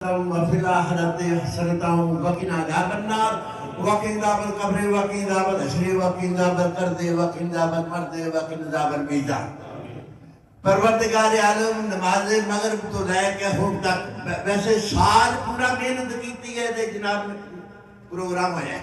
وفي الآخرة حسنة وقنا عذاب النار وقنا عذاب القبر وقنا عذاب الحشر وقنا عذاب القرد وقنا عذاب المرد وقنا عذاب الميزان۔ پروردگار عالم نماز مغرب تو لے کے ہوم تک ویسے سال پورا محنت کیتی ہے تے جناب پروگرام ہویا ہے،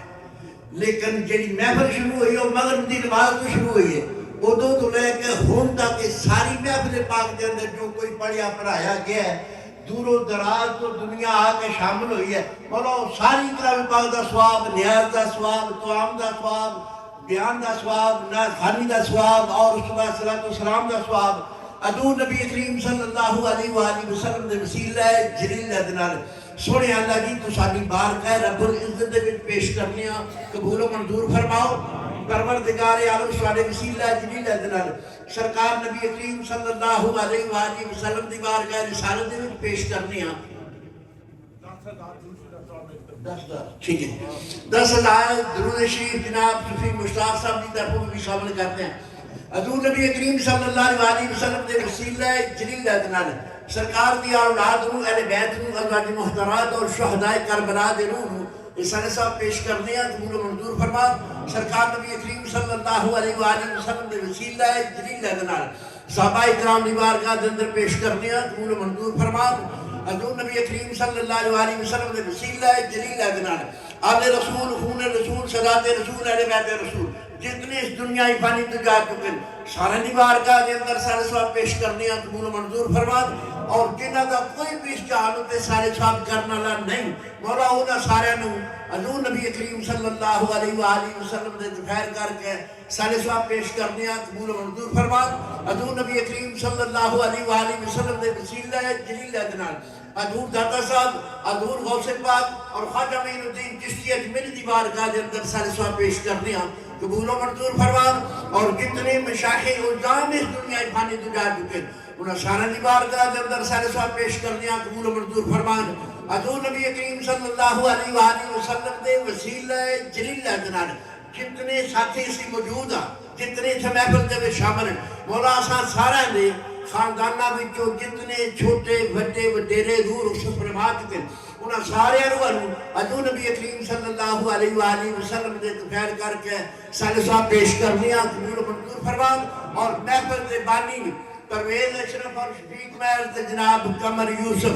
لیکن جڑی محفل شروع ہوئی ہے مغرب دی نماز تو شروع ہوئی ہے، ادو تو لے کے ہوم تک ساری محفل پاک دے اندر جو کوئی پڑھیا پڑھایا گیا ہے دور و دراز تو دنیا آ کے شامل ہوئی ہے۔ مولا ساری کلام پاک دا ثواب، نیاز دا ثواب، طعام دا ثواب، بیان دا ثواب، خانی دا ثواب اور رسول اللہ صلی اللہ علیہ وسلم دا ثواب ادو نبی کریم صلی اللہ علیہ وآلہ وسلم دے وسیلہ جلیل ادنال سونے اللہ جی تو ساری بارگاہ رب العزت دے وچ پیش کرنے قبول و منظور فرماؤ۔ پروردگار عالم سارے وسیلہ جلیل ادنال سرکار نبی کریم صلی اللہ علیہ وآلہ وسلم دی بارگاہ رسالت دے وچ پیش کرنے ٹھیک ہے 10,000 درود شریف جناب صوفی مشتاق صاحب دی طرفوں بھی شامل کرتے ہیں۔ حضور نبی کریم صلی اللہ علیہ وسلم دے وسیلہ جلیل ادنال سرکار دی اولاد نو اہل بیت نو ازواج محترمات اور شہداء کربلا دے روح رسالہ صاحب پیش کرنے ہیں قبول و منظور فرما۔ سرکار نبی کریم صلی اللہ علیہ وسلم دے وسیلہ جلیل ادنال صحابہ اکرام دی بارگاہ دے اندر پیش کرنے ہیں قبول و منظور فرما۔ حضور نبی کریم صلی اللہ علیہ وسلم دے وسیلہ جلیل ادنال آل رسول، خون رسول، صدات رسول، اہل بیت رسول جتنے اس دنیا فانی تو جا چکے سارے دی بارگاہ دے اندر سارے ثواب پیش کرنے ہیں قبول و منظور فرما۔ اور جنہ دا کوئی بھی اس جہالت سارے ثواب کرنا لا نہیں مولا اونا سارے نو حضور نبی کریم صلی اللہ علیہ وآلہ وسلم دے دفیر کر کے سارے ثواب پیش کرنے ہیں قبول و منظور فرما۔ حضور نبی کریم صلی اللہ علیہ وآلہ وسلم دے وسیلہ جلیل ادنال حضور داتا صاحب، حضور غوث پاک اور خواجہ معین الدین چشتی اجمیری دی بارگاہ دے اندر سارے ثواب پیش کرنے ہیں قبول و منظور فرمان۔ اور کتنے مشایخ الزام اس دنیا فانی تو جا چکے انہاں سارے دی بارگاہ دے اندر سارے ثواب پیش کرنے ہیں قبول و منظور فرمان۔ حضور نبی کریم صلی اللہ علیہ وآلہ وسلم دے وسیلہ جلیل ادنال جتنے ساتھی اسی موجود ہیں جتنے سے محفل دے شامل ہیں مولا آسان سارا دے خاندانہ بچوں جتنے چھوٹے بڑے وڈیرے دور سپرما چکے انہاں سارے روحوں حضور نبی کریم صلی اللہ علیہ وآلہ وسلم دے تفیر کر کے سارے صاحب پیش کرنے ہیں قبول و منظور فرمان۔ اور محفل دے بانی پرویز اشرف اور شفیق مہر جناب قمر یوسف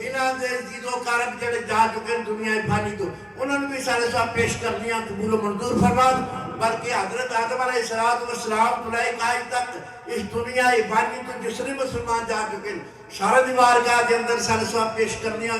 انہاں دے عزیز و کارب جڑے جا چکے دنیا فانی تو انہوں نے بھی سارے صاحب پیش کرنے ہیں قبول و منظور فرمان۔ بلکہ حضرت آدم علیہ السلام تو لائق آج تک اس دنیا فانی تو جسر مسلمان جا چکے سارے دی بارگاہ دے اندر سارے صاحب پیش کرنے ہیں